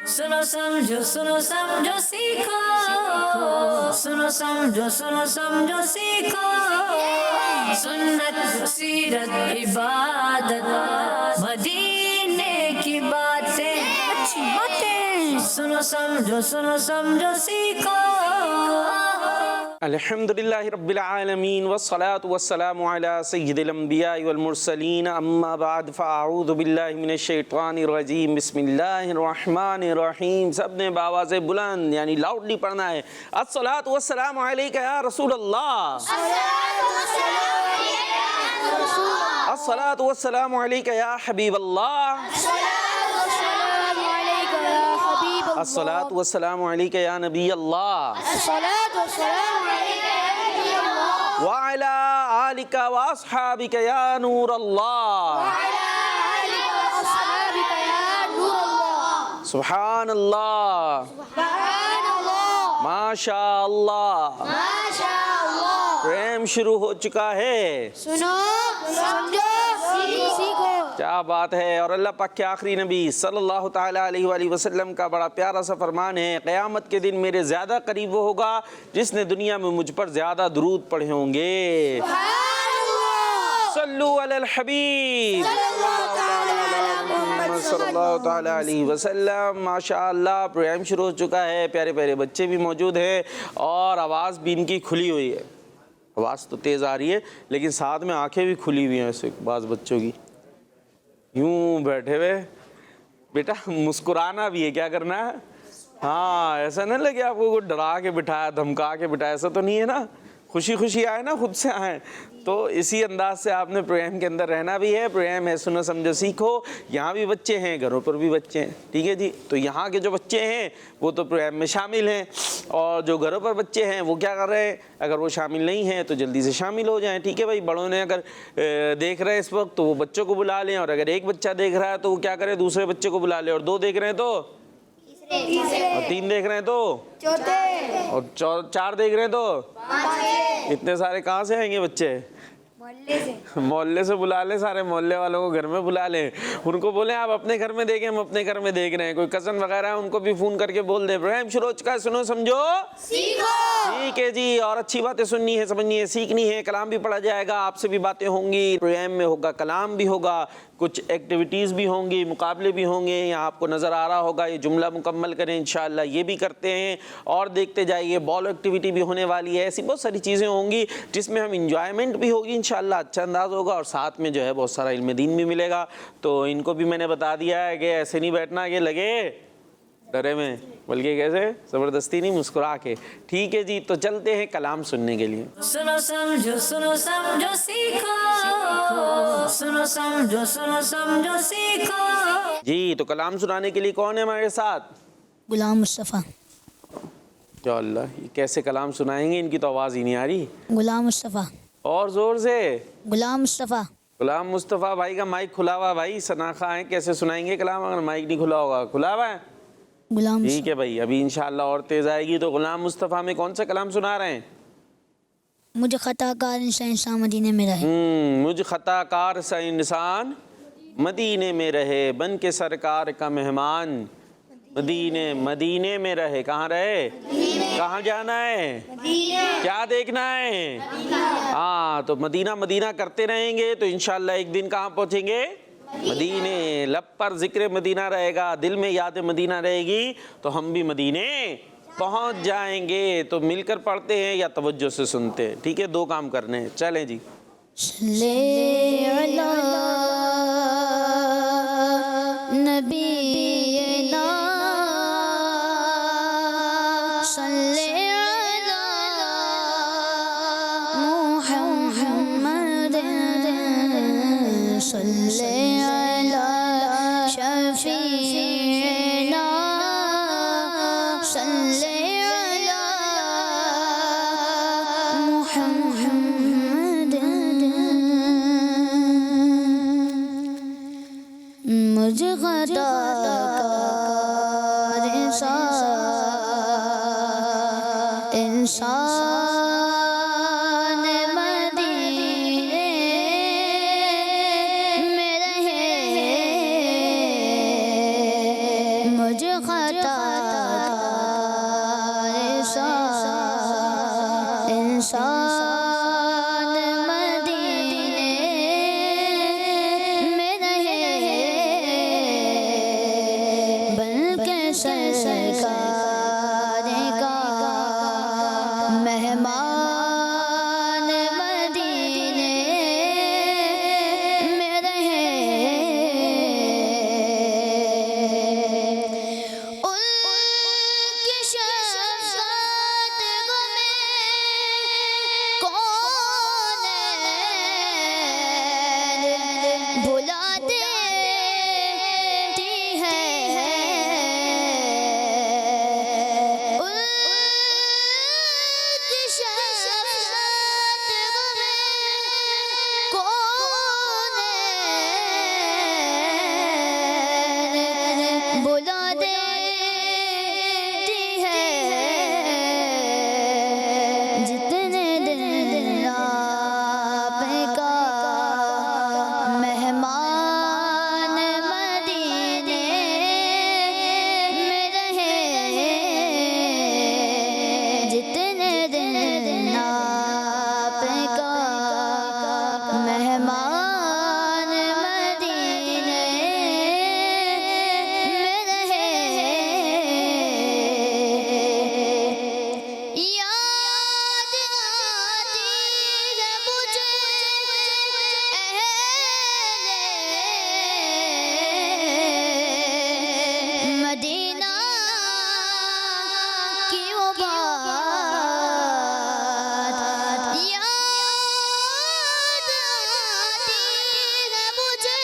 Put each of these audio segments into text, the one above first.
सुनो समझो सीखो, सुनो समझो सीखो, सुन्नत सीरत इबादत मदीने की बातें, अच्छी बातें। सुनो समझो सीखो। अल्हम्दुलिल्लाहि रब्बिल आलमीन वस्सलातु वस्सलामु अला सय्यिदिल अंबिया वल मुरसलीन अम्मा बाद फ़अऊज़ु बिल्लाहि मिनश शैतानिर रजीम बिस्मिल्लाहिर रहमानिर रहीम। सब ने बावाज़े बुलंद यानी लाउडली पढ़ना है। अस्सलातु वस्सलामु अलैका या रसूल अल्लाह, अस्सलातु वस्सलामु अलैका या हबीब अल्लाह, अस्सलातु वस्सलामु अलैका या नबी अल्लाह, व अला आलिका व अस्हाबिका या नूर अल्लाह। सुभान अल्लाह, माशा अल्लाह। प्रेम शुरू हो चुका है, सुनो समझो सीखो। क्या बात है। और अल्लाह पाक के आखिरी नबी सल्लल्लाहु ताला अलैहि वसल्लम का बड़ा प्यारा सा फरमान है, क़यामत के दिन मेरे ज़्यादा करीब वो होगा जिसने दुनिया में मुझ पर ज़्यादा दुरूद पढ़े होंगे। सल्लु अलल हबीब सल्लल्लाहु ताला अलैहि वसल्लम। माशाअल्लाह, प्रोग्राम शुरू हो चुका है। प्यारे प्यारे बच्चे भी मौजूद हैं और आवाज़ भी इनकी खुली हुई है। आवाज़ तो तेज़ आ रही है लेकिन साथ में आंखें भी खुली हुई हैं ऐसे बाज़ बच्चों की, यूं बैठे हुए। बेटा मुस्कुराना भी है, क्या करना है? हाँ, ऐसा नहीं लगे आपको कुछ डरा के बिठाया, धमका के बिठाया, ऐसा तो नहीं है ना। खुशी खुशी आए ना, खुद से आए। तो इसी अंदाज से आपने प्रोग्राम के अंदर रहना भी है। प्रोग्राम है सुनो समझो सीखो। यहाँ भी बच्चे हैं, घरों पर भी बच्चे हैं, ठीक है जी। तो यहाँ के जो बच्चे हैं वो तो प्रोग्राम में शामिल हैं, और जो घरों पर बच्चे हैं वो क्या कर रहे हैं, अगर वो शामिल नहीं हैं तो जल्दी से शामिल हो जाएं, ठीक है भाई। बड़ों ने अगर देख रहे हैं इस वक्त तो वो बच्चों को बुला लें, और अगर एक बच्चा देख रहा है तो वो क्या करें, दूसरे बच्चे को बुला लें, और दो देख रहे हैं तो और तीन देख रहे हैं तो चौथे, और चार देख रहे हैं तो इतने सारे कहाँ से आएंगे बच्चे? मोहल्ले से बुला ले, सारे मोहल्ले वालों को घर में बुला ले, उनको बोले आप अपने घर में देखें, हम अपने घर में देख रहे हैं। कोई कज़न वगैरह है उनको भी फ़ोन करके बोल दे प्रोग्राम शुरू हो चुका है, सुनो समझो सीखो। ठीक है जी। और अच्छी बातें सुननी है, समझनी है, सीखनी है। कलाम भी पढ़ा जाएगा, आपसे भी बातें होंगी, प्रोग्राम में होगा कलाम भी होगा, कुछ एक्टिविटीज़ भी होंगी, मुकाबले भी होंगे। यहाँ आपको नज़र आ रहा होगा ये जुमला मुकम्मल करें, इंशाअल्लाह ये भी करते हैं। और देखते जाइए, बॉल एक्टिविटी भी होने वाली है। ऐसी बहुत सारी चीज़ें होंगी जिसमें हम इंजॉयमेंट भी होगी इंशाअल्लाह, अच्छा अंदाज़ होगा, और साथ में जो है बहुत सारा इल्म दीन भी मिलेगा। तो इनको भी मैंने बता दिया है कि ऐसे नहीं बैठना कि लगे डरे में, बल्कि कैसे ज़बरदस्ती नहीं, मुस्कुरा के। ठीक है जी। तो चलते हैं कलाम सुनने के लिए। सुनो समझो सीखो, सुनो समझो सीखो। जी, तो कलाम सुनाने के लिए कौन है हमारे साथ? गुलाम मुस्तफ़ा। या अल्लाह, ये कैसे कलाम सुनाएंगे, इनकी तो आवाज़ ही नहीं आ रही। गुलाम मुस्तफ़ा। और ज़ोर से। गुलाम मुस्तफ़ा। गुलाम मुस्तफ़ा भाई का माइक खुला हुआ भाई, सनाखा है, कैसे सुनाएंगे कलाम अगर माइक नहीं खुला होगा? खुला हुआ है, गुलाम ठीक है भाई। अभी इंशाअल्लाह और तेज़ आएगी। तो गुलाम मुस्तफ़ा में कौन सा कलाम सुना रहे हैं? मुझे खताकार इंसान मदीने में रहे। मुझ खताकार सा इंसान मदीने में रहे, बन के सरकार का मेहमान मदीने में रहे। कहाँ रहे? कहाँ जाना है? क्या देखना है? हाँ, तो मदीना करते रहेंगे तो इंशाअल्लाह एक दिन कहाँ पहुँचेंगे? मदीने। लब पर जिक्र मदीना रहेगा, दिल में याद मदीना रहेगी, तो हम भी मदीने पहुँच जाएंगे। तो मिलकर पढ़ते हैं या तवज्जो से सुनते हैं? ठीक है, दो काम करने हैं। चलें जी। सल्ले अला नबीना, सल्ले अला मुहम्मद, सल्ले अला शफीना, सल्ले अला मुहम्मद। मुझे खताकार इंसान मदीने में रहे, मुझे खता इंसान मदीने में रहे बल्कि सरकार का मेहमान मदीने में रहे उनकी शफ़क़त को मैं कौन भुला देती है उनकी शफ़क़त को मैं कौन भुला देती है जितने दिन आपका मेहमान मदीने में रहे जितने दिन आपका मेहमान मदीने में रहे याद आती है मुझे अहले मदीना की वो बात याद आती है मुझे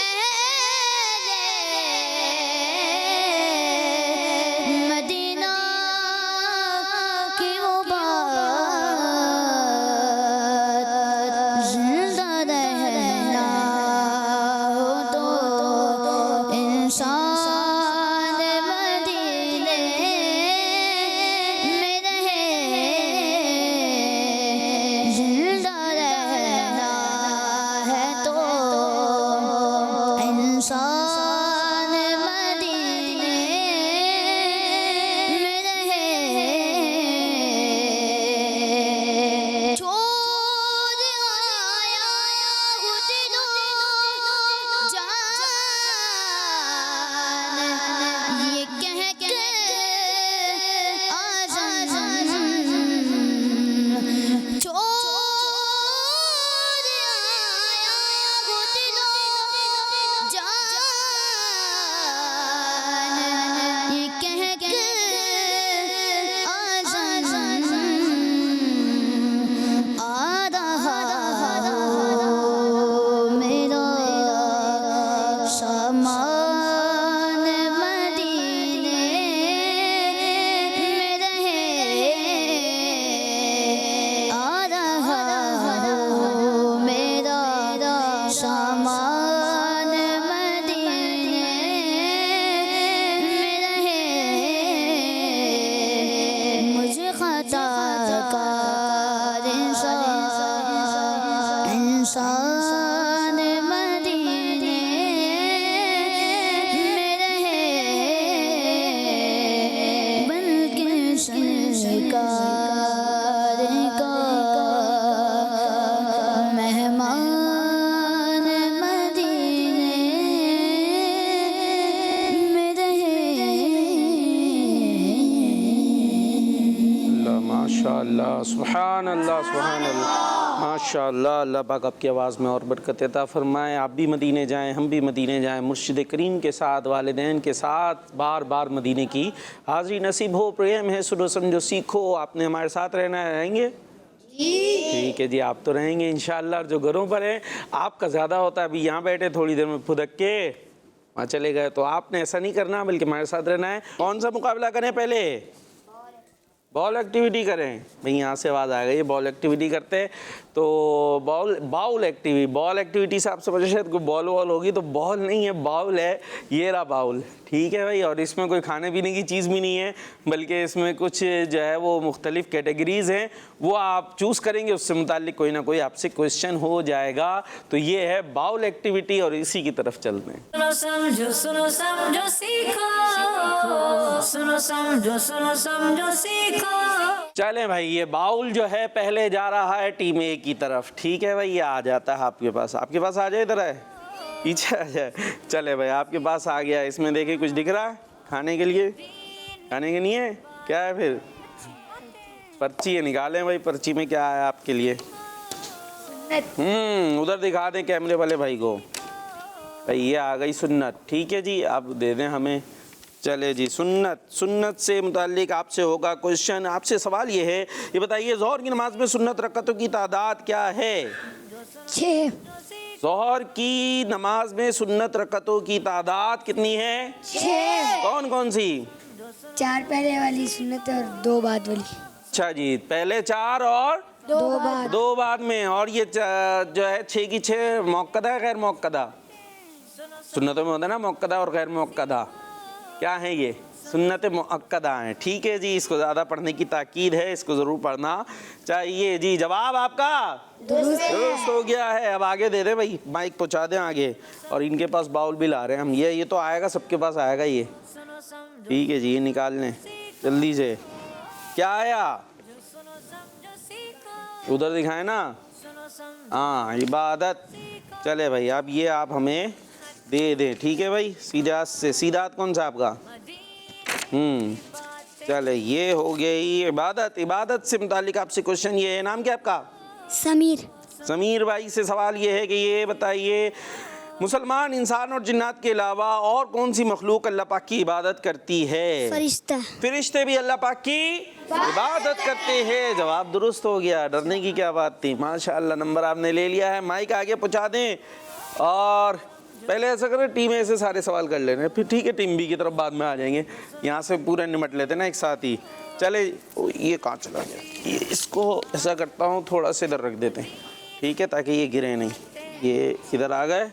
अहले मदीना की वो बात जिंदा रहना हो तो इंसान मदीने में रहे जिंदा रहना है तो इंसान मदीने में रहे छोड़ आया वो दिलो जान ये कह के आजान छोड़ आया वो दिलो जान ये कह के आजान आ रहा मेरा सामान मदीने में रहे आ रहा मेरा सामान मदीने में रहे मुझे खता कार इंसान मदीने में रहे बल्कि सरकार का मेहमान मदीने में रहे अल्लाह माशाअल्लाह सुभान अल्लाह माशाअल्लाह। अल्लाह पाक आपकी आवाज़ में और बरकत अता फरमाए। आप भी मदीने जाएं, हम भी मदीने जाएं, मुर्शिद करीम के साथ, वालिदैन के साथ बार बार मदीने की हाज़िरी नसीब हो। प्रेम है सुनो समझो सीखो। आपने हमारे साथ रहना है, रहेंगे? ठीक है जी, आप तो रहेंगे इंशाअल्लाह। जो घरों पर हैं आपका ज़्यादा होता है, अभी यहाँ बैठे थोड़ी देर में फुदक के वहाँ चले गए, तो आपने ऐसा नहीं करना बल्कि हमारे साथ रहना है। कौन सा मुकाबला करें पहले? बॉल एक्टिविटी करें भाई, यहाँ से आवाज़ आ गई, बॉल एक्टिविटी करते हैं। तो बाउल एक्टिविटी, बॉल एक्टिविटी से आप समझे शायद कोई बॉल वॉल होगी, तो बॉल नहीं है, बाउल है, ये रहा बाउल, ठीक है भाई। और इसमें कोई खाने पीने की चीज़ भी नहीं है, बल्कि इसमें कुछ जो है वो मुख्तलिफ कैटेगरीज़ हैं, वो आप चूज़ करेंगे, उससे मुतालिक कोई ना कोई आपसे क्वेश्चन हो जाएगा। तो ये है बाउल एक्टिविटी और इसी की तरफ चलते हैं। सुनो समझो सीखो, सुनो समझो सीखो। चलें भाई, ये बाउल जो है पहले जा रहा है टीम ए की तरफ, ठीक है भाई। ये आ जाता है आपके पास आ जाए, इधर है, पीछे आ जाए। चले भाई, आपके पास आ गया। इसमें देखिए कुछ दिख रहा है खाने के लिए, खाने के नहीं है, क्या है फिर? पर्ची है, निकालें भाई, पर्ची में क्या है आपके लिए? उधर दिखा दें कैमरे वाले भाई को। भाई ये आ गई सुन्नत, ठीक है जी, आप दे दें हमें। चले जी, सुन्नत से मुताल्लिक आपसे होगा क्वेश्चन। आपसे सवाल ये है, ये बताइए ज़ोहर की नमाज में सुन्नत रकअतों की तादाद क्या है? 6। ज़ोहर की नमाज में सुन्नत रकअतों की तादाद कितनी है? 6। कौन कौन सी? 4 पहले वाली सुन्नत और 2 बाद वाली। अच्छा जी, पहले 4 और 2 बाद में। और ये जो है 6 की 6 मुअक्कदा है गैर मुअक्कदा? सुन्नतों में होता है ना मुअक्कदा और गैर मुअक्कदा, क्या है ये? सुन्नत मुअक्कदा हैं, ठीक है जी। इसको ज़्यादा पढ़ने की ताकीद है, इसको ज़रूर पढ़ना चाहिए जी। जवाब आपका दुरुस्त हो गया है। अब आगे दे दे भाई, माइक पहुँचा दें आगे। और इनके पास बाउल भी ला रहे हैं हम, ये तो आएगा, सबके पास आएगा ये, ठीक है जी। ये निकाल लें जल्दी से। क्या आया? उधर दिखाए ना, हाँ, इबादत। चले भाई, अब ये आप हमें दे दें, ठीक है भाई। सीधा कौन सा आपका? चले, ये हो गई इबादत से मुतालिक आपसे क्वेश्चन ये है। नाम क्या आपका? समीर भाई से सवाल ये है कि ये बताइए, मुसलमान इंसान और जिन्नात के अलावा और कौन सी मखलूक अल्लाह पाक की इबादत करती है? फरिश्ते भी अल्लाह पाक की इबादत करते हैं। जवाब दुरुस्त हो गया, डरने की क्या बात थी। माशाअल्लाह, नंबर आपने ले लिया है। माइक आगे पहुंचा दें। और पहले ऐसा करें, टीम ए से सारे सवाल कर लेने, फिर ठीक है टीम बी की तरफ बाद में आ जाएंगे। यहाँ से पूरा निमट लेते ना एक साथ ही। चले, ये कहाँ चला गया? ये इसको ऐसा करता हूँ, थोड़ा सा इधर रख देते हैं, ठीक है, ताकि ये गिरे नहीं। ये इधर आ गए,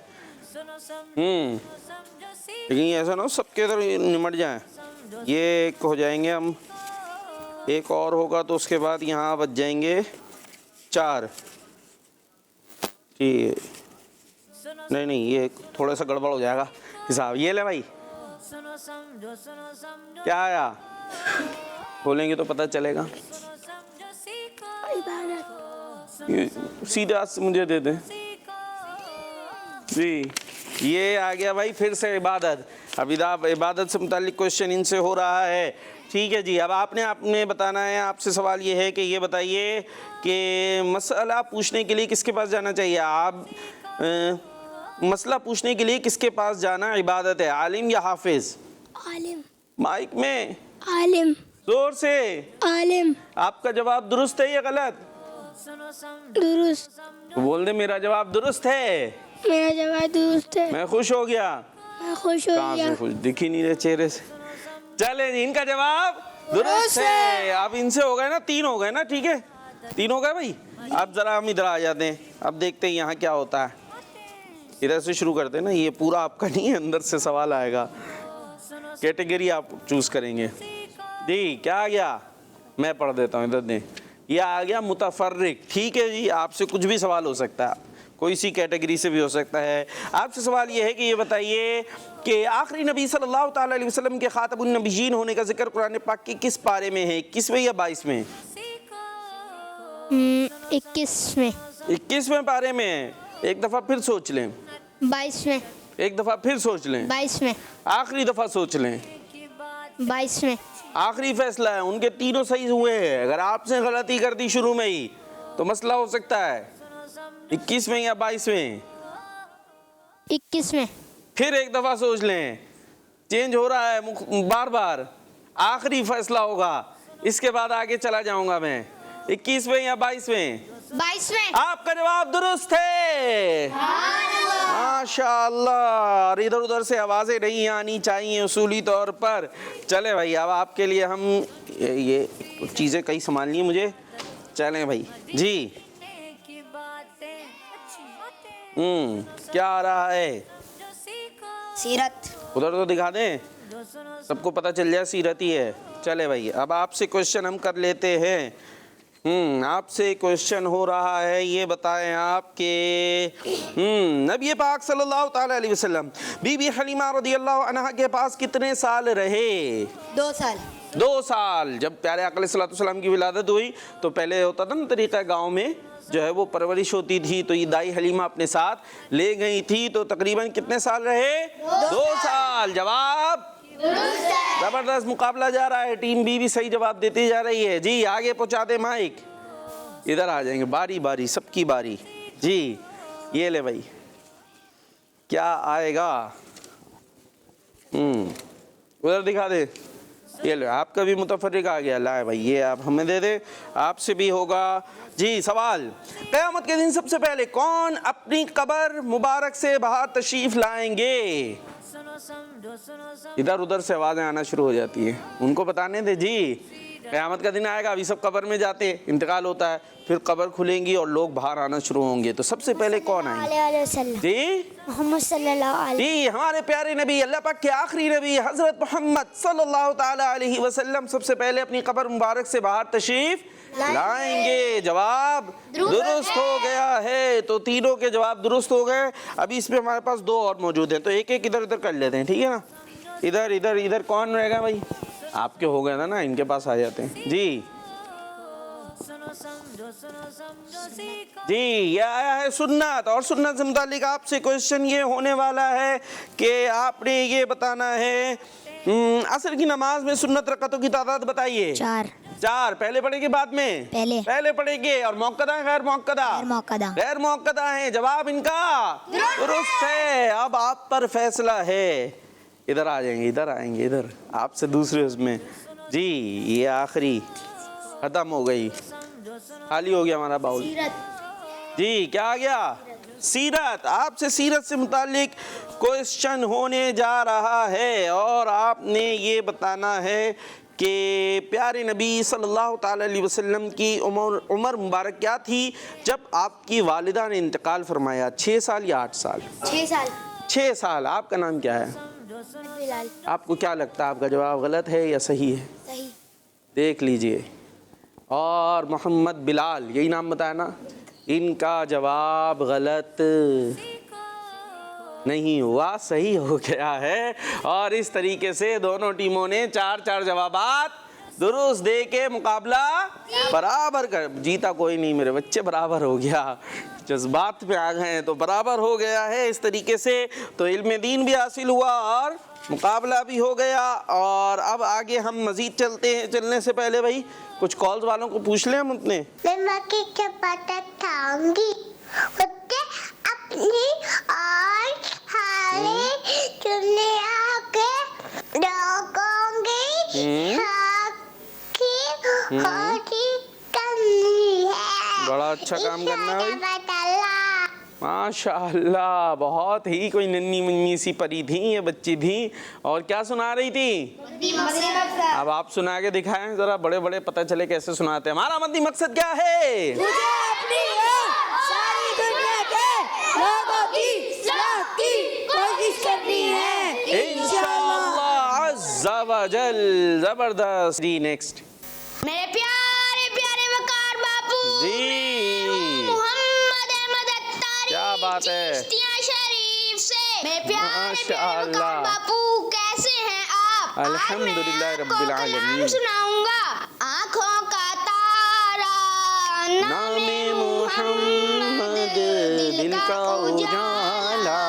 लेकिन ऐसा ना हो सबके इधर निमट जाए। ये एक हो जाएंगे हम, एक और होगा तो उसके बाद यहाँ बच जाएंगे 4। ठीक, नहीं, ये थोड़ा सा गड़बड़ हो जाएगा हिसाब। ये ले भाई, क्या आया? खोलेंगे तो पता चलेगा। ये सीधा से मुझे दे दें जी। ये आ गया भाई, फिर से इबादत। अब इबादत से मुताल्लिक क्वेश्चन इनसे हो रहा है, ठीक है जी। अब आपने बताना है। आपसे सवाल ये है कि ये बताइए कि मसला पूछने के लिए किसके पास जाना चाहिए? आप मसला पूछने के लिए किसके पास जाना इबादत है, आलिम या हाफिज? आलिम। माइक में आलिम। जोर से। आलिम। आपका जवाब दुरुस्त है या गलत? दुरुस्त। तो बोल दे मेरा जवाब दुरुस्त है। मेरा जवाब दुरुस्त है। मैं खुश हो गया। मैं खुश हो कहाँ गया। से खुश? दिख ही नहीं रहे चेहरे से। चले जी, इनका जवाब दुरुस्त है। अब इनसे हो गए ना, 3 हो गए ना, ठीक है, 3 हो गए भाई। अब जरा हम इधर आ जाते हैं, अब देखते हैं यहाँ क्या होता है। इधर से शुरू करते हैं ना, ये पूरा आपका नहीं है, अंदर से सवाल आएगा, कैटेगरी आप चूज करेंगे जी। क्या आ गया? मैं पढ़ देता हूँ, इधर दें। ये आ गया मुतफर्रिक, ठीक है जी। आपसे कुछ भी सवाल हो सकता है, कोई सी कैटेगरी से भी हो सकता है। आपसे सवाल ये है कि ये बताइए कि आखिरी नबी सल्लल्लाहु ताला अलैहि वसल्लम के खातमुन नबिय्यीन होने का जिक्र कुरान पाक के किस पारे में है? 21वें या 22वें? 21वें। 21वें पारे में है। एक दफ़ा फिर सोच लें। 22वें। एक दफ़ा फिर सोच लें। 22वें। आखिरी दफ़ा सोच लें। 22वें। आखिरी फैसला है। उनके तीनों सही हुए हैं। अगर आपने गलती कर दी शुरू में ही तो मसला हो सकता है। 21वें या 22वें? 21वें। फिर एक दफ़ा सोच लें, चेंज हो रहा है बार बार। आखिरी फैसला होगा, इसके बाद आगे चला जाऊंगा मैं। 21वें या 22वें? 22वें। आपका जवाब दुरुस्त है। माशाअल्लाह। इधर उधर से आवाज़ें नहीं आनी चाहिए उसूली तौर पर। चले भाई, अब आपके लिए हम ये तो चीज़ें कई संभालनी है मुझे। चलें भाई जी। की बातें अच्छी बातें क्या आ रहा है? जो सीखो सीरत। उधर तो दिखा दें, जो सुनो सबको पता चल जाए सीरत ही है। चले भाई, अब आपसे क्वेश्चन हम कर लेते हैं। आपसे क्वेश्चन हो रहा है, ये बताएं आपके नबी पाक सल्लल्लाहु ताला अलैहि वसल्लम बीबी हलीमा रदियल्लाहु अन्हा के पास कितने साल रहे? 2 साल। 2 साल। जब प्यारे आका अलैहि सलाम की विलादत हुई तो पहले होता था ना तरीका, गांव में जो है वो परवरिश होती थी, तो ये दाई हलीमा अपने साथ ले गई थी। तो तकरीबन कितने साल रहे? 2 साल। जवाब जबरदस्त मुकाबला जा रहा है, टीम बी भी सही जवाब देती जा रही है जी। आगे पहुंचा दे माइक, इधर आ जाएंगे, बारी बारी सबकी बारी जी। ये ले भाई, क्या आएगा? उधर दिखा दे। ये लो, आपका भी मुतफर्रिक आ गया। लाए भाई, ये आप हमें दे दे, आपसे भी होगा जी। सवाल, क़यामत के दिन सबसे पहले कौन अपनी कब्र मुबारक से बाहर तशरीफ लाएंगे? सुनो समझो सुनो समझो इधर उधर से आवाज़ें आना शुरू हो जाती हैं, उनको बताने दे जी। क़यामत का दिन आएगा, अभी सब कब्र में जाते हैं, इंतकाल होता है, फिर कब्र खुलेंगी और लोग बाहर आना शुरू होंगे। तो सबसे पहले कौन आएंगे जी? मोहम्मद सल्लल्लाहु अलैहि जी, हमारे प्यारे नबी, अल्लाह पाक के आखिरी नबी हज़रत मोहम्मद सल्लल्लाहु ताला अलैहि वसल्लम सबसे पहले अपनी कब्र मुबारक से बाहर तशरीफ लाएंगे। जवाब दुरुस्त हो गया है, तो तीनों के जवाब दुरुस्त हो गए। अभी इसमें हमारे पास 2 और मौजूद हैं, तो एक एक इधर उधर कर लेते हैं, ठीक है ना? इधर इधर इधर कौन रहेगा भाई? आपके हो गए ना, इनके पास आ जाते हैं जी। सुनो समझो सीखो जी, ये आया है सुन्नत, और सुन्नत से मुतालिक आपसे क्वेश्चन ये होने वाला है कि आपने ये बताना है असर की नमाज में सुन्नत रकातों की तादाद बताइए। 4 पहले पढ़ेंगे बाद में? पहले पढ़ेंगे। और मौक़दा है गैर मौक़दा? गैर मौक़दा है। जवाब इनका दुरुस्त है। अब आप पर फैसला है। इधर आ जाएंगे, इधर आएंगे, इधर आपसे दूसरे उसमें जी। ये आखिरी खत्म हो गई, खाली हो गया हमारा बाउल जी। क्या आ गया? सीरत। आपसे सीरत से मुतालिक क्वेश्चन होने जा रहा है, और आपने ये बताना है कि प्यारे नबी सल्लल्लाहु ताला अलैहि वसल्लम की उम्र मुबारक क्या थी जब आपकी वालिदा ने इंतकाल फरमाया? 6 साल या 8 साल? 6 साल। 6 साल। आपका नाम क्या है? बिलाल। आपको क्या लगता है, आपका जवाब गलत है या सही है? सही। देख लीजिए। और मोहम्मद बिलाल, यही नाम बताया ना? इनका जवाब गलत नहीं हुआ, सही हो गया है। और इस तरीके से दोनों टीमों ने 4-4 जवाबात दुरुस्त दे के मुकाबला बराबर कर। जीता कोई नहीं मेरे बच्चे, बराबर हो गया। जज्बात में आ गए हैं तो बराबर हो गया है। इस तरीके से तो इल्म दीन भी हासिल हुआ और मुकाबला भी हो गया। और अब आगे हम मज़ीद चलते हैं। चलने से पहले भाई कुछ कॉल्स वालों को पूछ लें हम अपने। मैं मक्की के पत्ते खाऊंगी, उसके अपनी और हारे चुनने आके डाकोंगी, हाकी होती करनी है। बड़ा अच्छा काम करना है भाई, माशाअल्लाह। बहुत ही कोई नन्ही मुन्नी सी परी थी ये बच्ची थी। और क्या सुना रही थी? अब आप सुना के दिखाएं जरा, बड़े बड़े पता चले कैसे सुनाते हैं। हमारा मद्दी मकसद क्या है? मुझे अपनी सारी दुनिया के लोगों की इस्लाह की कोशिश करनी है इंशाअल्लाह अज़्ज़ा व जल। जबरदस्त जी। नेक्स्ट मेरे प्यारे प्यारे वकार बापू जी, मोहम्मद अहमद अत्तारी, क्या बात है? चिश्तिया शरीफ से। मेरे प्यारे प्यारे माशाअल्लाह। वकार बापू कैसे हैं आप? अल्हम्दुलिल्लाह रब्बिल आलमीन। सुनाऊंगा आँखों का तारा, नामे मोहम्मद दिल का उजाला,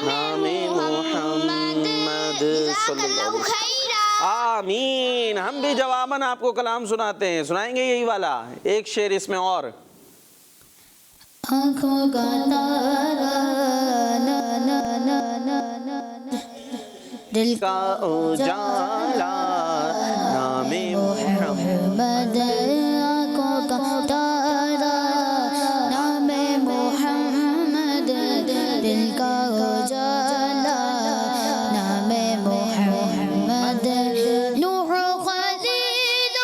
नामे मोहम्मद सल्लल्लाहु अलैहि वसल्लम। आमीन। हम भी जवाबन आपको कलाम सुनाते हैं, सुनाएंगे यही वाला एक शेर इसमें। और आँखों का तारा ना ना ना ना ना दिल का उजाला, नामे मोहम्मद। आँखों का तारा नामे मोहम्मद, दिल का उजाला नामे मोहम्मद। नूह खलील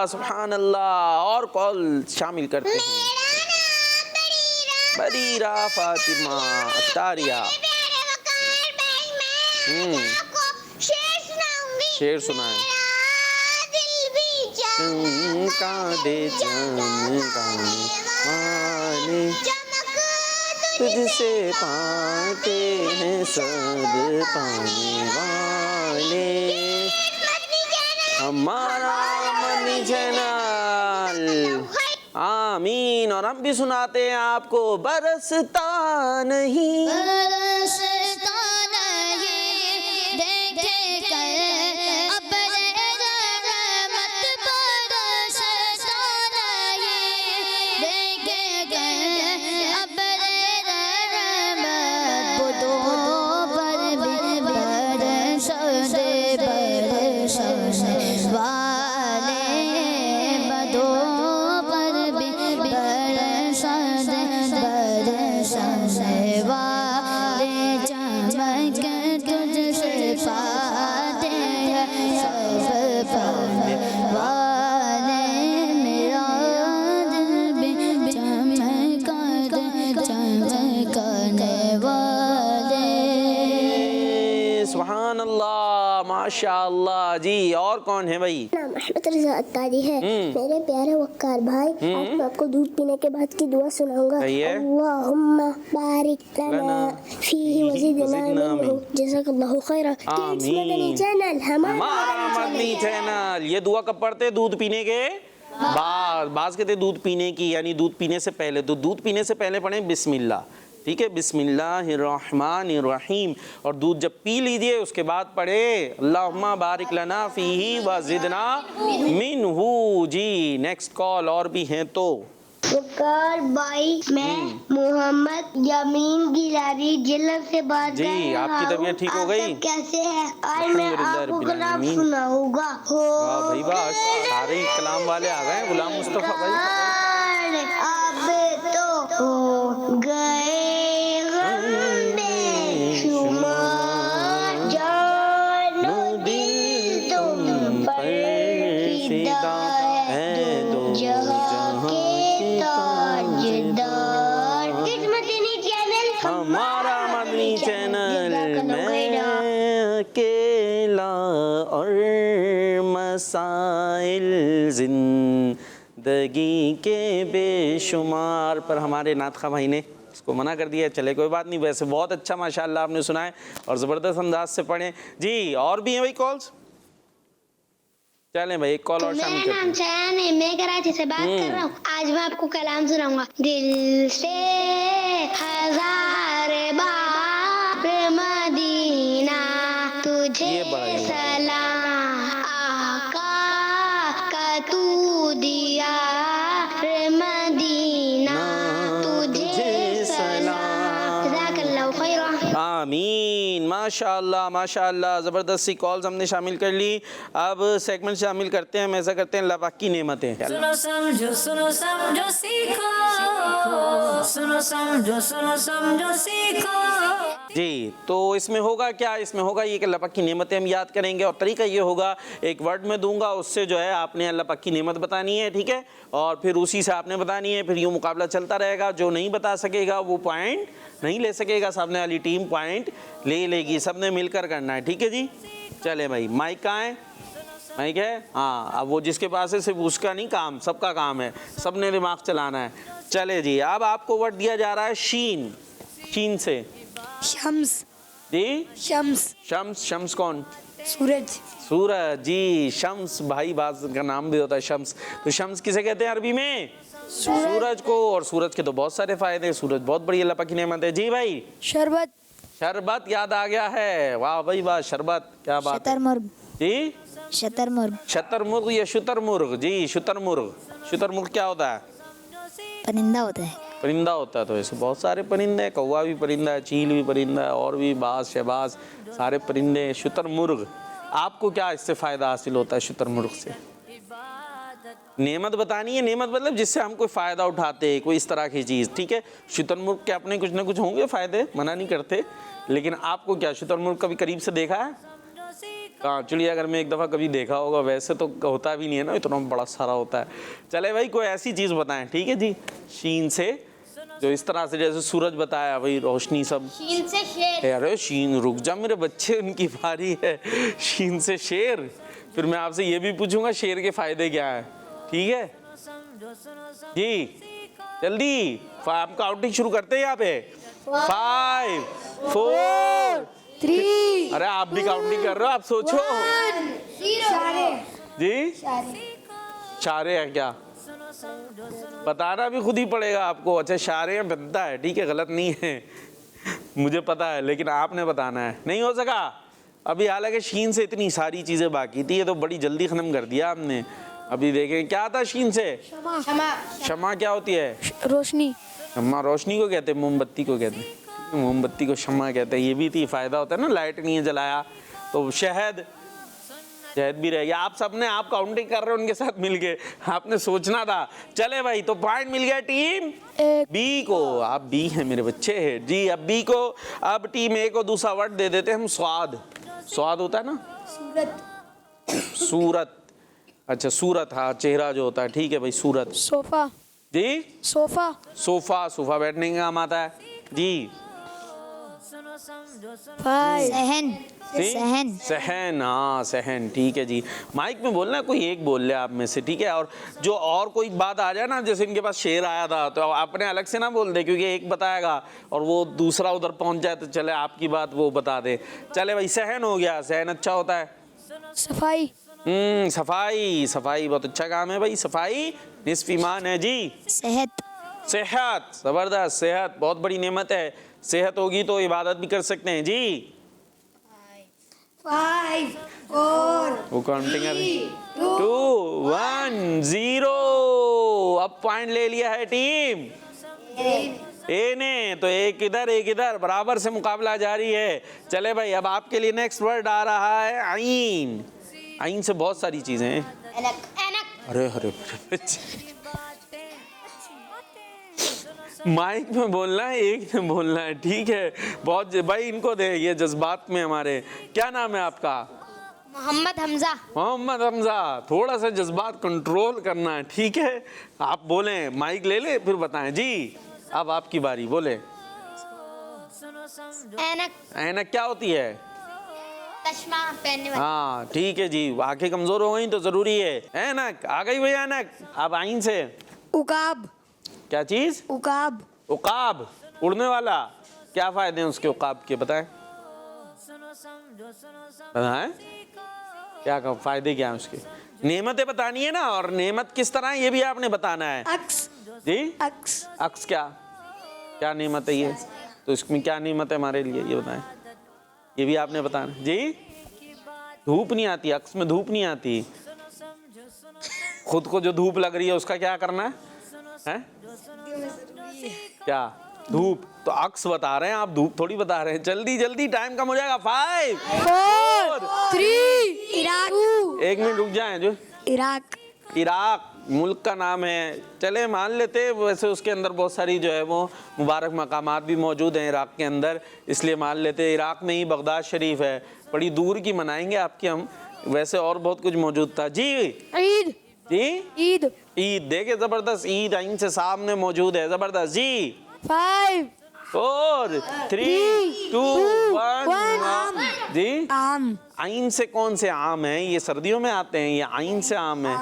सुभान अल्लाह। और कॉल शामिल करते हैं। मेरा नाम बरीरा फातिमा अत्तारिया। प्यारे वकार भाई, मैं आज आपको शेर सुनाऊंगी। शेर सुनाएं। मेरा दिल भी चमका दे चमका माने तुझसे पाते हैं सब पाने वाले। हमारा मनी चैनल आमीन। और हम भी सुनाते हैं आपको बरसता नहीं बरसता नहीं देखे कर अपने रहमत बरसता नहीं देखे कर अपने रहमत बुदों पर भी बरस वाले बदों पर भी बरस वाले चमक तुझसे पाते हैं सब पाने वाले। मेरा दिल भी चमकने वाले। सुभान अल्लाह माशाअल्लाह जी। और कौन है भाई? नाम अहमद रजा अत्तारी है। मेरे प्यारे वक्कार भाई, आज मैं आपको दूध पीने के बाद की दुआ सुनाऊंगा। अल्लाहुम्मा बारिक लना फीही वज़िदना मिन्हु जज़ाकल्लाहु खैरा। किड्स मदनी चैनल हमारा मदनी चैनल। ये दुआ कब पढ़ते? दूध पीने के बाद। बाज कहते दूध पीने की, यानी दूध पीने से पहले। तो दूध पीने से पहले पढ़ें बिस्मिल्लाह, ठीक है, बिस्मिल्लाहिर्रहमानिर्रहीम। और दूध जब पी लीजिए उसके बाद पढ़े अल्लाहुम्मा बारिक लना फीही वज़िदना मिन्हु। जी नेक्स्ट कॉल और भी हैं तो। वक्कार भाई, मैं मोहम्मद यमीन गिलारी जिला से बात कर जी, रहा हूँ। आपकी तबीयत ठीक हो गई? आप सब कैसे हैं? आज मैं आपको कलाम अल्हम्दुलिल्लाह सुनाऊंगा। वाह भाई वाह, सारे ही कलाम वाले आ गए। गुलाम मुस्तफा भाई अब तो हो गए हम बेशुमार, जानो दिल तुम पर फिदा है, दो जहां के ताजदार। किस मदनी चैनल हमारा मदनी चैनल में अकेला और मसाइल जिंदगी के बेशुमार। पर हमारे नातखा भाई ने इसको मना कर दिया। चले कोई बात नहीं, वैसे बहुत अच्छा माशाल्लाह आपने सुना है और ज़बरदस्त अंदाज से पढ़े जी। और भी हैं भाई कॉल्स? चलें भाई एक कॉल और शामिल मेरा करते नाम हैं। चैन है, मैं कराची से बात कर रहा हूँ। आज मैं आपको कलाम सुनाऊंगा। दिल से हजार बार मदीना तुझे ये बड़ा ही सलाम आका का तू दिया मदीना तुझे सलाम। जज़ाकल्लाहु खैरा। आमीन। माशाअल्लाह माशाअल्लाह, ज़बरदस्त सी कॉल्स हमने शामिल कर ली। अब सेगमेंट शामिल करते हैं। हम ऐसा करते हैं अल्लाह पाक की नेमतें। सुनो समझो सीखो, सुनो समझो सीखो। जी, तो इसमें होगा क्या? इसमें होगा ये कि अल्लाह पाक की नेमतें हम याद करेंगे और तरीका ये होगा, एक वर्ड में दूंगा, उससे जो है आपने अल्लाह पाक की नेमत बतानी है, ठीक है, और फिर उसी से आपने बतानी है। फिर यूँ मुकाबला चलता रहेगा। जो नहीं बता सकेगा वो पॉइंट नहीं ले सकेगा, सामने वाली टीम पॉइंट ले लेगी। सब ने मिलकर करना है, ठीक है जी। चले भाई, माइक कहाँ है? माइक है? हाँ, अब वो जिसके पास है सिर्फ उसका नहीं काम, सबका काम है, सब ने दिमाग चलाना है। चले जी, अब आपको वर्ड दिया जा रहा है शीन। शीन से शम्स। जी, शम्स शम्स। शम्स कौन? सूरज। सूरज जी, शम्स भाई बात का नाम भी होता है शम्स। तो शम्स किसे कहते हैं अरबी में? सूरज को। और सूरज के तो बहुत सारे फायदे, सूरज बहुत बड़ी अल्लाह पाक की नेमत है। जी भाई, शरबत। शरबत याद आ गया है। वाह भाई वाह, शरबत क्या बात है। शतरमुर्ग। जी, शतरमुर्ग। शतरमुर्ग या शुतरमुर्ग? जी, शुतरमुर्ग। शुतरमुर्ग क्या होता है? परिंदा होता है। परिंदा होता है। तो ऐसे बहुत सारे परिंदे हैं, कौवा भी परिंदा है, चील भी परिंदा है, और भी बाज शहबाज सारे परिंदे। शुतरमुर्ग, आपको क्या इससे फ़ायदा हासिल होता है शुतरमुर्ग से? नेमत बतानी है। नेमत मतलब जिससे हम कोई फ़ायदा उठाते हैं, कोई इस तरह की चीज़, ठीक है। शुतरमुर्ग के अपने कुछ ना कुछ होंगे फ़ायदे, मना नहीं करते, लेकिन आपको क्या शुतरमुर्ग कभी करीब से देखा है? हाँ, चिड़ियाघर में एक दफ़ा कभी देखा होगा, वैसे तो होता भी नहीं है ना, इतना बड़ा सारा होता है। चले भाई कोई ऐसी चीज़ बताएं, ठीक है जी, शीन से, जो इस तरह से जैसे सूरज बताया भाई, रोशनी सब। शीन से शेर। अरे शीन, रुक जा मेरे बच्चे, उनकी बारी है। शीन से शेर, फिर मैं आपसे ये भी पूछूंगा शेर के फायदे क्या है, ठीक है जी। जल्दी आप काउंटिंग शुरू करते हैं यहाँ पे। 5 4 3 अरे आप भी काउंटिंग कर रहे हो, आप सोचो जी। शारे है क्या, बताना भी खुद ही पड़ेगा आपको। अच्छा शारे बनता है, ठीक है, गलत नहीं है, मुझे पता है, लेकिन आपने बताना है। नहीं हो सका अभी, हालांकि शीन से इतनी सारी चीजें बाकी थी, ये तो बड़ी जल्दी खत्म कर दिया आपने। अभी देखें क्या था शीन से। क्षमा क्या होती है? रोशनी। क्षमा रोशनी को कहते हैं, मोमबत्ती को कहते हैं, मोमबत्ती को क्षमा कहते हैं। ये भी थी, फायदा होता है ना, लाइट नहीं है जलाया तो शहद, शहद भी रह गया। आप सबने, आप काउंटिंग कर रहे हो उनके साथ मिलके, आपने सोचना था। चले भाई, तो पॉइंट मिल गया टीम बी को। आप बी हैं मेरे बच्चे जी। अब बी को, अब टीम ए को दूसरा वर्ड दे देते हैं हम, स्वाद। स्वाद होता है ना, सूरत। अच्छा सूरत, हाँ, चेहरा जो होता है, ठीक है भाई, सूरत। सोफा जी, सोफा। सोफा, सोफा बैठने का काम आता है जी। 5 सहन। सहन, सहन, हाँ सहन, ठीक है जी। माइक में बोलना, कोई एक बोल ले आप में से, ठीक है। और जो और कोई बात आ जाए ना, जैसे इनके पास शेर आया था, तो आपने अलग से ना बोल दे, क्योंकि एक बताएगा और वो दूसरा उधर पहुंच जाए तो चले आपकी बात वो बता दे। चले भाई, सहन हो गया, सहन अच्छा होता है। सफाई। सफाई, सफाई बहुत अच्छा काम है भाई, सफाई निस्फ ईमान है जी। सेहत। सेहत, जबरदस्त, सेहत बहुत बड़ी नेमत है। सेहत होगी तो इबादत भी कर सकते हैं जी। 5 4 वो काउंटिंग है 2 1 0। अब पॉइंट ले लिया है टीम ए ने, तो एक इधर एक इधर, बराबर से मुकाबला जारी है। चले भाई, अब आपके लिए नेक्स्ट वर्ड आ रहा है आइन। आइन से बहुत सारी चीजें हैं। अरे अरे माइक में बोलना है, एक में बोलना है, ठीक है। बहुत भाई, इनको दे, ये जज्बात में हमारे। क्या नाम है आपका? मोहम्मद हमजा। मोहम्मद हमजा। थोड़ा सा जज्बात कंट्रोल करना है, ठीक है। आप बोलें, माइक ले ले, फिर बताएं जी। अब आपकी बारी, बोले। ऐनक। ऐनक क्या होती है? चश्मा पहनने वाली। हाँ ठीक है जी, आंखें कमजोर हो गई तो जरूरी है। ऐनक आ गई भाई, ऐनक। अब आइन से उकाब। क्या चीज? उकाब। उकाब, उड़ने वाला। क्या फायदे हैं उसके उकाब के, बताएं। बताएं क्या फायदे क्या है उसके? नेमतें बतानी है ना, और नेमत किस तरह है ये भी आपने बताना है अक्स। जी। अक्स। अक्स क्या, क्या नेमत है ये? तो इसमें क्या नेमत है हमारे लिए, ये बताएं। ये भी आपने बताना जी। धूप नहीं आती, अक्स में धूप नहीं आती। खुद को जो धूप लग रही है उसका क्या करना है? क्या धूप? तो अक्स बता रहे हैं आप, धूप थोड़ी बता रहे हैं। जल्दी जल्दी, टाइम कम हो जाएगा। 5 4 3 इराक। 1 मिनट रुक जाएं। जो इराक। इराक मुल्क का नाम है, चले मान लेते। वैसे उसके अंदर बहुत सारी जो है वो मुबारक मकामात भी मौजूद हैं इराक के अंदर, इसलिए मान लेते। इराक में ही बगदाद शरीफ है, बड़ी दूर की मनाएंगे आपकी हम। वैसे और बहुत कुछ मौजूद था जी। ईद। जी ईद। ईद, देखे जबरदस्त, ईद आइन से सामने मौजूद है, जबरदस्त जी। 5 4 3 2 1 आम। जी। आम। आइन से कौन से आम हैं? ये सर्दियों में आते हैं, ये आइन से आम है।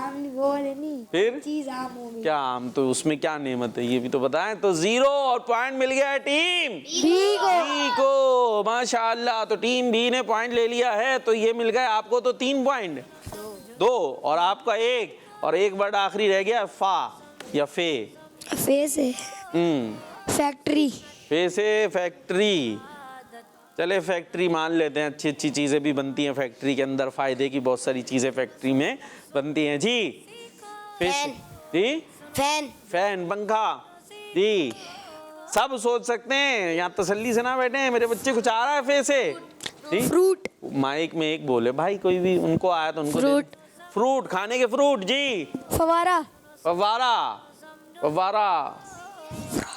फिर चीज आम होगी। क्या आम, तो उसमें क्या नेमत है ये भी तो बताएं। तो 0 और पॉइंट मिल गया है टीम बी को। माशाअल्लाह, तो टीम बी ने पॉइंट ले लिया है। तो ये मिल गए आपको तो 3 पॉइंट, 2 और आपका 1। और एक वर्ड आखिरी रह गया, फा या फे। फे से फैक्ट्री। फे से फैक्ट्री। चले फैक्ट्री मान लेते हैं, अच्छी अच्छी चीज़ें भी बनती हैं फैक्ट्री के अंदर, फायदे की बहुत सारी चीज़ें फैक्ट्री में बनती हैं जी। फैन। जी, फैन। फैन, पंखा जी। सब सोच सकते हैं, यहाँ तसल्ली से ना बैठे हैं मेरे बच्चे। कुछ आ रहा है फे से जी। फ्रूट। माइक में एक बोले भाई, कोई भी उनको आया तो उनको। फ्रूट। फ्रूट, खाने के फ्रूट जी। फवारा। फव्वारा, फव्वारा,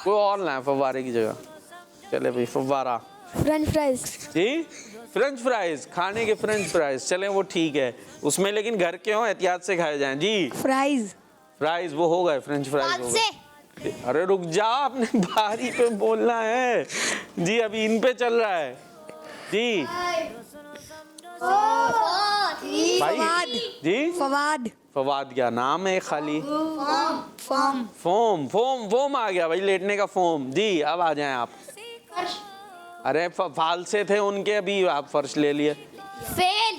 कोई और ना है फव्वारे की जगह। चले भाई, फव्वारा फ्रेंच फ्राइज। जी। फ्रेंच फ्राइज, खाने के फ्रेंच फ्राइज, चलें वो ठीक है, उसमें लेकिन घर के हों, एहतियात से खाए जाएं जी। फ्राइज फ्राइज वो हो गए, फ्रेंच फ्राइज हो गए। अरे रुक जाओ, आपने बारी पे बोलना है जी, अभी इन पे चल रहा है जी। भाई जी, फवाद फवाद क्या नाम है खाली? फॉर्म फोम फोम फोम आ गया भाई, लेटने का फोम जी। अब आ जाएं आप। अरे फाल से थे उनके, अभी आप फर्श ले लिए। फेल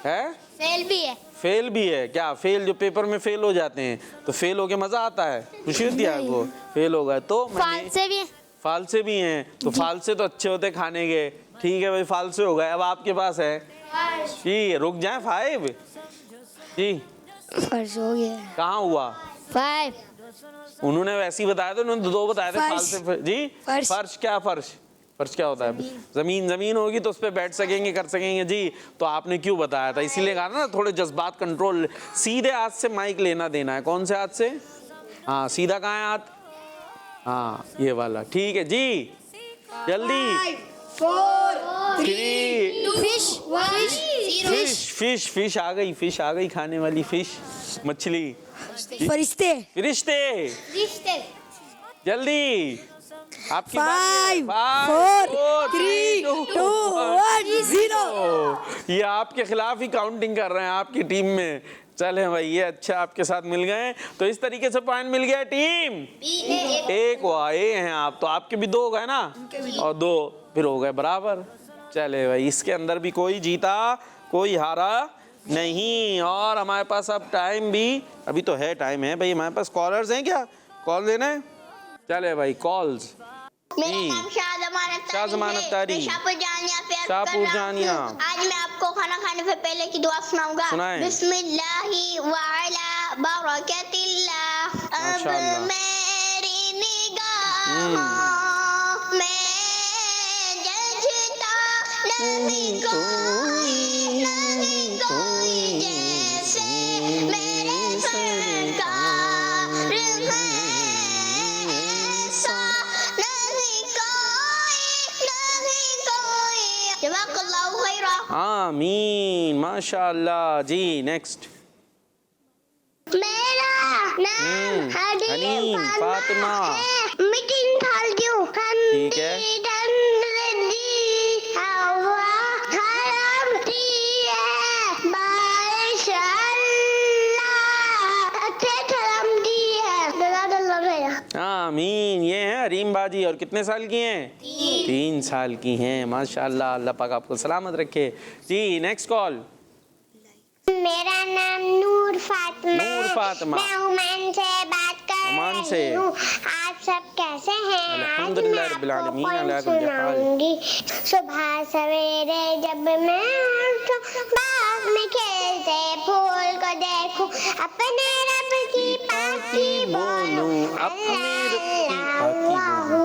है फेल भी है। फेल भी है क्या? फेल जो पेपर में फेल हो जाते हैं, तो फेल होके मजा आता है, खुशी होती है आपको? फेल हो गए तो फाल से भी है। फाल से भी हैं, तो फाल से तो अच्छे होते खाने के। ठीक है भाई, फाल से हो गए, अब आपके पास है जी। रुक जाए, 5 जी। फर्श हो गया। कहाँ हुआ? 5 उन्होंने वैसे ही बताया था, उन्होंने 2 बताए थे फाल फर्श। से जी। फर्श। फर्श क्या? फर्श फर्श क्या होता है? जमीन। जमीन होगी तो उस पर बैठ सकेंगे, कर सकेंगे जी। तो आपने क्यों बताया था? इसीलिए कहा ना, थोड़े जज्बात कंट्रोल। सीधे हाथ से माइक लेना देना है। कौन से हाथ से? हाँ, सीधा कहाँ है हाथ? हाँ, ये वाला, ठीक है जी। जल्दी। 4 3 फिश फिश फिश फिश आ गई, फिश आ गई, खाने वाली फिश, मछली। फरिश्ते रिश्ते, रिश्ते जल्दी आपकी 5 बारी है। 4 3 2 1 0। ये आपके खिलाफ ही काउंटिंग कर रहे हैं आपकी टीम में। चले भाई, ये अच्छा आपके साथ मिल गए, तो इस तरीके से पॉइंट मिल गया टीम। एक हुआ, ए हैं आप, तो आपके भी 2 हो गए ना, और 2 फिर हो गए बराबर। चले भाई, इसके अंदर भी कोई जीता कोई हारा नहीं। और हमारे पास अब टाइम भी, अभी तो है, टाइम है भाई हमारे पास। कॉलर्स हैं क्या? कॉल देना है? चले भाई, कॉल्स। मेरा नाम शाहजमान अत्तारी। शाहपुर जानिया। आज मैं आपको खाना खाने से पहले की दुआ सुनाऊंगा। सुनाएं। बिस्मिल्लाहि व अला बरकतिल्लाह। अब माशाअल्लाह। मेरी निगाहों में जचता नहीं कोई जैसे मेरे सरकार है। ऐसा नहीं कोई। जज़ाकल्लाहु खैरा। आमीन, माशाअल्लाह जी। नेक्स्ट। मेरा नाम हनीम फातिमा। मीटिंग थाल क्यों? ठीक है। आमीन। ये है हरीम बाजी, और कितने साल की हैं? 3 साल की हैं। माशाअल्लाह, अल्लाह पाक आपको सलामत रखे जी। Next call. मेरा नाम नूर फातिमा। नूर फातिमा। मैं ओमान से बात कर ओमान से। रही हूँ। आप सब कैसे हैं? अल्हम्दुलिल्लाह आज मैं रब्बिल आपको आलमीन, पोएम अला कुल्ली हाल। सुनाऊंगी। सुबह सवेरे जब मैं उठूं, बाग में खेलते फूल को देखूं, अपने रब की पाकी बोलूं, अपने रब की पाकी अल्लाहु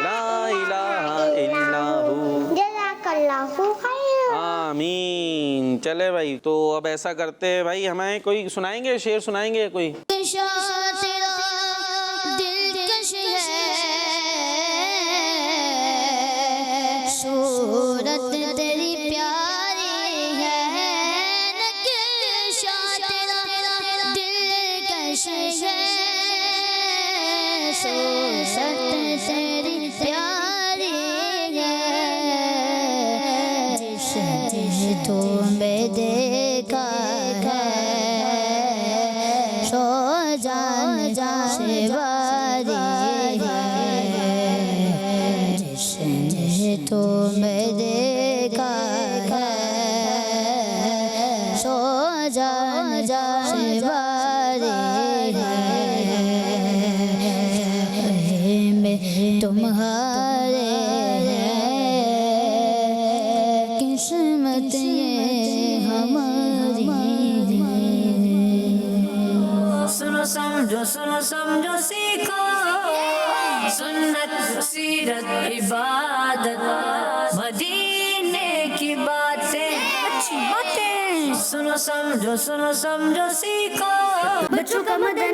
ला इलाहा इल्लाहु। जज़ाकल्लाहु खैर। आमीन। चले भाई, तो अब ऐसा करते हैं भाई, हमें कोई सुनाएंगे, शेर सुनाएंगे कोई? सूरत तेरी प्यारी है, नक्शा तेरा दिलकश है। सूरत तेरी प्यारी है, जिसे तुम्हें देखा है, सो जान से बारी है, जिसे तुम्हें देखा है, सो जान से बारी है, में तुम्हारे किस्मत ये हमारी। सुनो समझो सीखो, सुन्नत सीरत इबादत, मदीने की बातें, अच्छी बातें। सुनो समझो सीखो, बच्चों का मदरसा